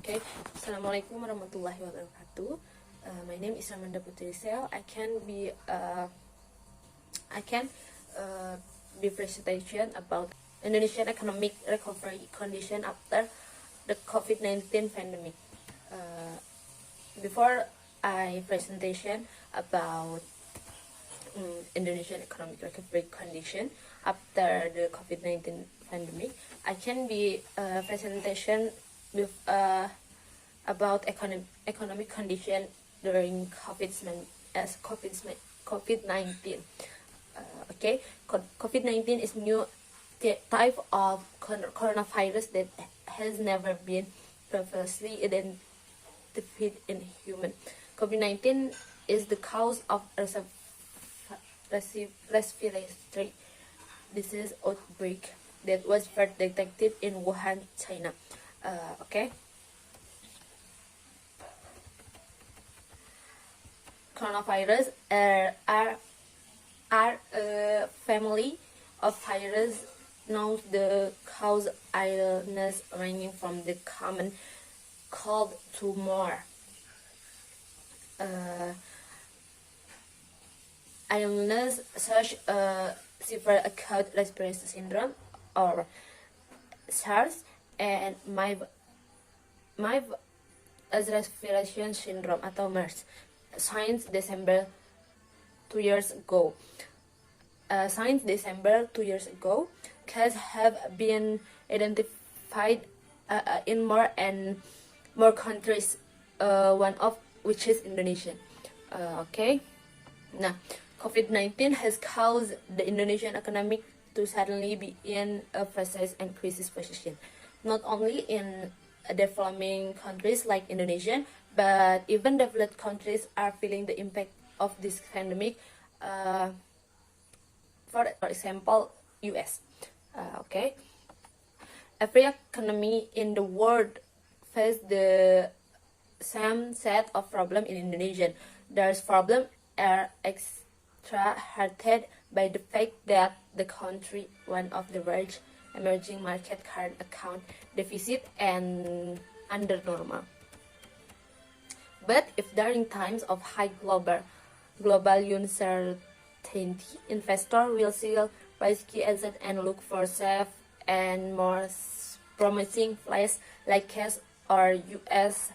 Okay, Assalamualaikum warahmatullahi wabarakatuh. My name is Ramanda Putri Risel. I can be presentation about Indonesian economic recovery condition after the COVID-19 pandemic. Before I presentation about Indonesian economic recovery condition after the COVID-19 pandemic, I can be presentation with about economic condition during COVID-19. Okay, COVID-19 is new type of coronavirus that has never been previously identified in human. COVID-19 is the cause of respiratory disease outbreak that was first detected in Wuhan, China. Okay. Coronavirus are a family of viruses known the cause illness ranging from the common cold to more illness such as severe acute respiratory syndrome or SARS and mild respiratory syndrome atau MERS since December 2 years ago. Cases have been identified in more and more countries, one of which is Indonesia. Okay. Now, COVID-19 has caused the Indonesian economic to suddenly be in a crisis and crisis position, not only in developing countries like Indonesia, but even developed countries are feeling the impact of this pandemic. For example, US. Okay, every economy in the world face the same set of problems in Indonesia. Those problems are extra-hearted by the fact that the country one of the large emerging market current account deficit and under normal. But if during times of high global uncertainty, investors will sell risky assets and look for safe and more promising places like cash or US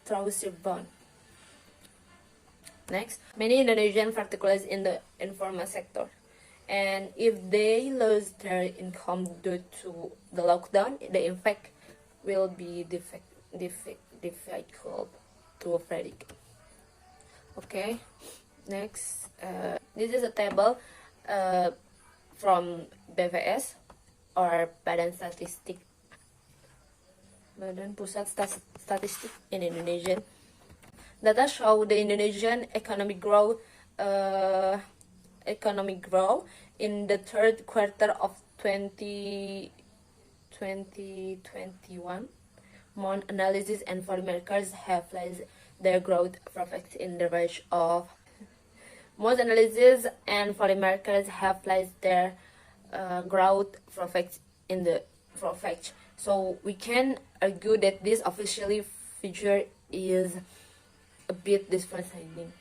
Treasury bond. Next, many Indonesians, particularly in the informal sector, and if they lose their income due to the lockdown, the impact will be difficult to predict. Okay, next, this is a table from BPS or Badan Pusat Statistik in Indonesia. Data show the Indonesian economic growth in the third quarter of 2021. More analysis and foreign have placed their growth prospects in the range of. Most analysis and foreign have placed their growth prospects in the prospect. So we can argue that this officially figure is a bit disappointing.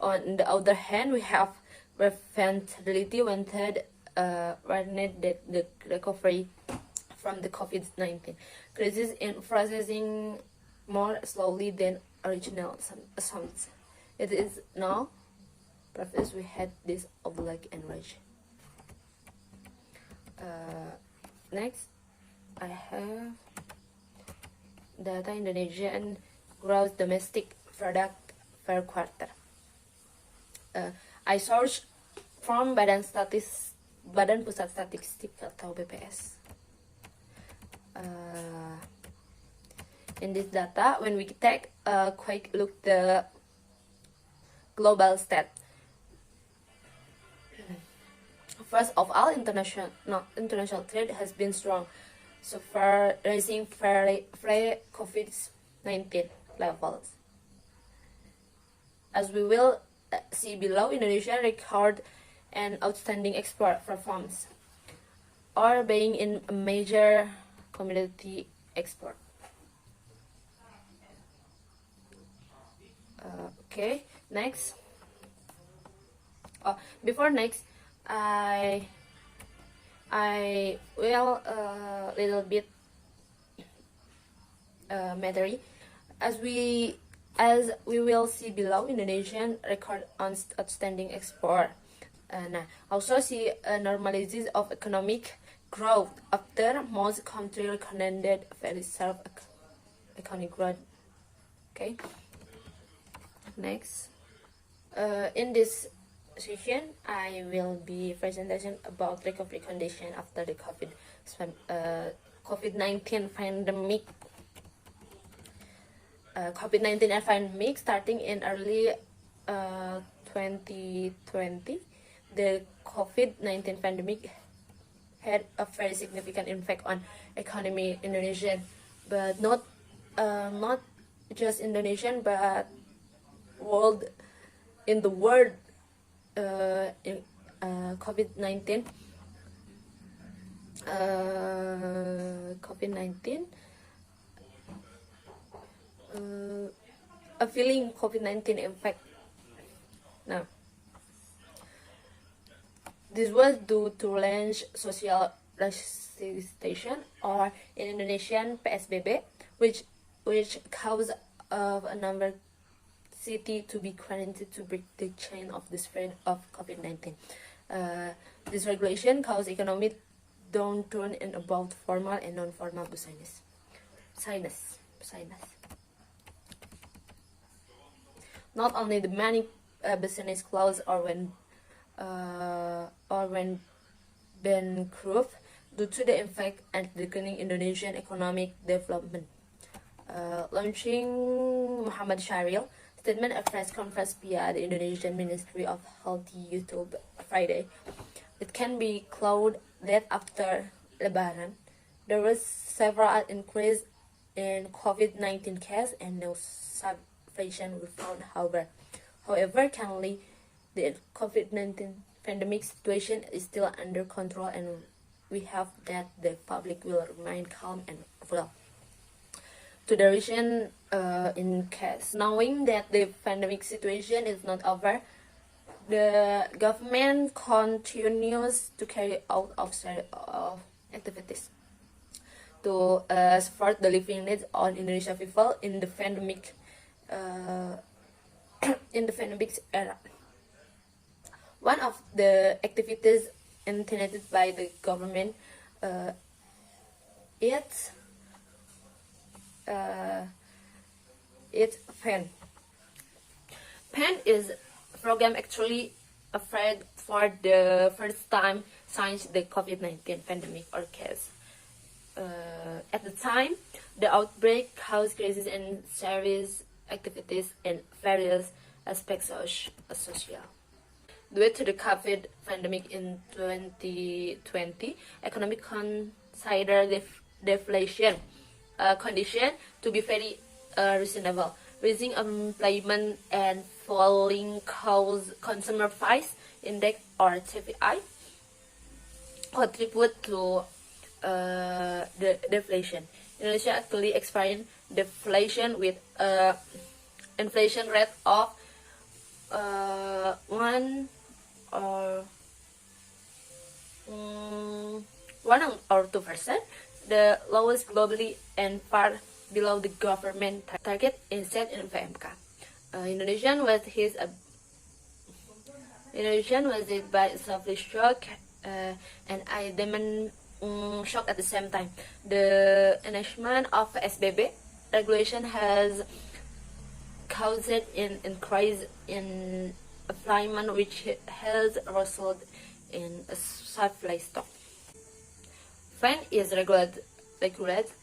On the other hand, we have referentiality wanted that the recovery from the COVID-19 crisis in processing more slowly than original assumptions. It is now preface we had this oblique and rage. Next, I have data Indonesian gross domestic product per quarter. I sourced from Badan Pusat Statistik atau BPS. In this data, when we take a quick look the global stat. First of all, international trade has been strong, so far raising pre-COVID-19 levels. As we will see below, Indonesia record an outstanding export performance, or being in a major commodity export. Okay, next. Before next, I will little bit mattery as we will see below. Indonesian record on outstanding export. Nah, also see a normalization of economic growth after most countries recommended very sharp economic growth. Okay, next. In this session, I will be presentation about recovery condition after the COVID-19 pandemic. COVID-19 pandemic starting in early 2020. The COVID-19 pandemic had a very significant impact on economy Indonesian, but not just Indonesian, but world in the world. In COVID-19 a feeling COVID-19 impact. Now, this was due to range social restriction, or in Indonesian PSBB, which caused a number city to be quarantined to break the chain of the spread of COVID-19. This regulation caused economic downturn in both formal and non-formal business. Not only the many business closed or when bankrupt due to the impact and declining Indonesian economic development. Launching Muhammad Syahril statement at press conference via the Indonesian Ministry of Health YouTube Friday. It can be cloud that after Lebaran, there was several increase in COVID-19 cases and no substitution were found. However, currently the COVID-19 pandemic situation is still under control, and we hope that the public will remain calm and well. To the region in case. Knowing that the pandemic situation is not over, the government continues to carry out activities to support the living needs on Indonesian people in the pandemic era. One of the activities intended by the government it's PAN. PAN is a program actually afraid for the first time since the COVID-19 pandemic or case. At the time, the outbreak caused crisis in service activities in various aspects of social. Due to the COVID pandemic in 2020, economic consider deflation condition to be very reasonable. Rising employment and falling consumer price index or CPI contribute to the deflation. Indonesia actually experienced deflation with inflation rate of 1 or 2%, the lowest globally and far below the government target set in PMK. Indonesian was hit by selfish shock and I demand shock at the same time. The enactment of SBB regulation has caused an increase in employment, which has resulted in a supply stock. FAN is regulated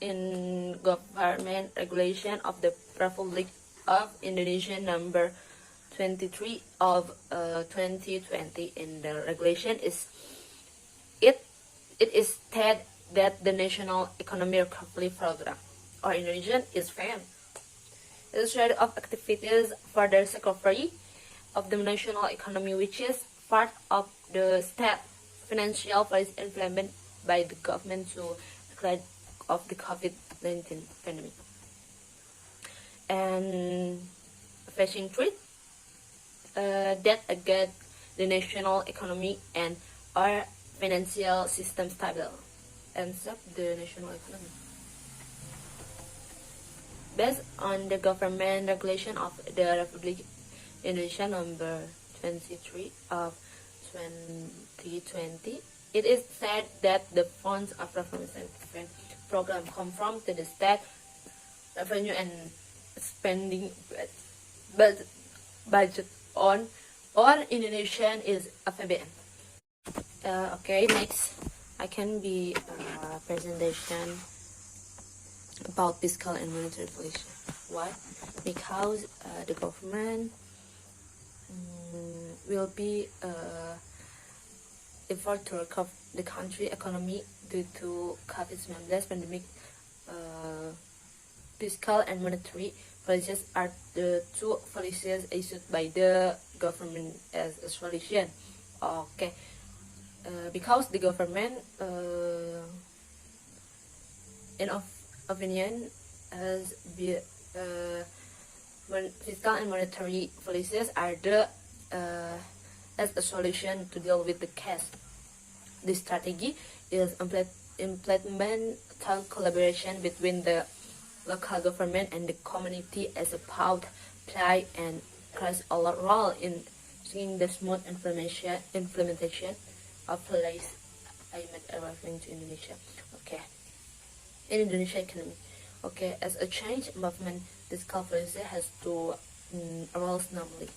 in Government Regulation of the Republic of Indonesia number 23 of 2020. In the regulation it is stated that the National Economic Recovery Program, or Indonesian, is FAN. It is a of activities for the recovery of the national economy, which is part of the state financial policy implemented by the government to declare of the COVID-19 pandemic. And facing threat that against the national economy and our financial system stable and sub the national economy. Based on the government regulation of the Republic Indonesia number 23 of 2020, it is said that the funds of reforms and program come from to the state revenue and spending budget on or Indonesian is APBN. Okay, next I can be presentation about fiscal and monetary policy. Why? Because the government will be effort to recover the country economy due to COVID-19 pandemic. Fiscal and monetary policies are the two policies issued by the government as a solution. Okay, because the government, in opinion, has fiscal and monetary policies are the as a solution to deal with the cash. This strategy is implemented through collaboration between the local government and the community as a part play and plays a role in seeing the smooth implementation of policy. I meant referring to Indonesia. Okay, in Indonesia economy. Okay, as a change movement, fiscal policy has two roles normally.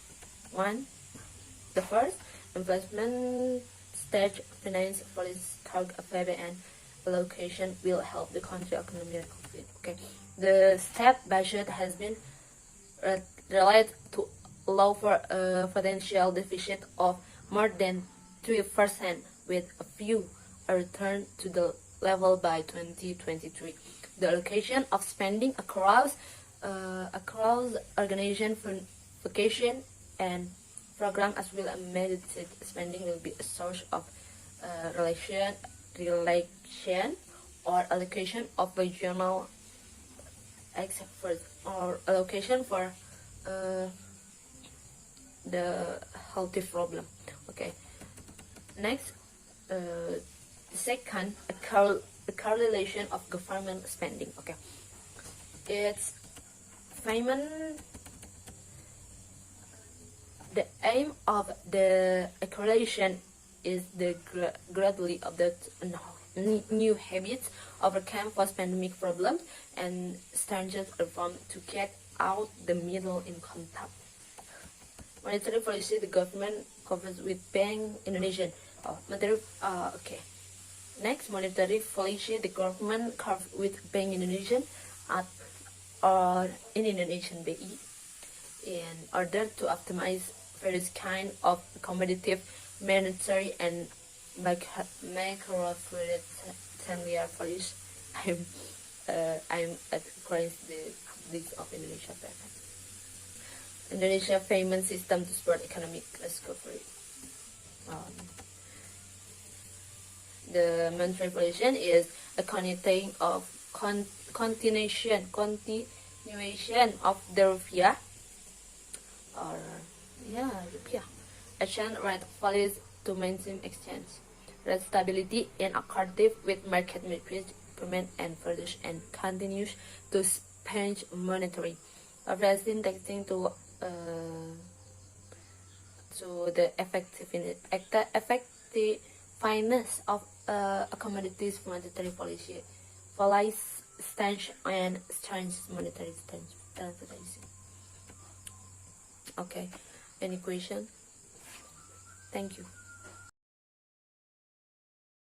One, the first investment stage finance policy target APBN allocation will help the country economy recovery. Okay, the state budget has been related to allow for a potential deficit of more than 3% with a view a return to the level by 2023. The allocation of spending across organization, vacation and program as well as medicated spending will be a source of relation or allocation of regional experts or allocation for the healthy problem. Okay, next, second, a correlation of government spending. Okay, it's payment. The aim of the correlation is the gradually adopt new habits, overcome post-pandemic problems, and stringent reform to get out the middle income gap. Monetary policy, the government covers with Bank Indonesian. Okay. Next, monetary policy, the government covers with Bank Indonesian or in Indonesian BI in order to optimize various kind of competitive monetary and macroprudential policy. I'm acquiring this of Indonesia payment. Indonesia payment system to support economic recovery. The monetary policy is a continuation of the rupiah or rupiah exchange rate policy to maintain exchange rate stability and according with market payment and produce and continues to spend monetary addressing taxing to the effectiveness of a commodities monetary policy stance and strange monetary stance. Okay, any question? Thank you.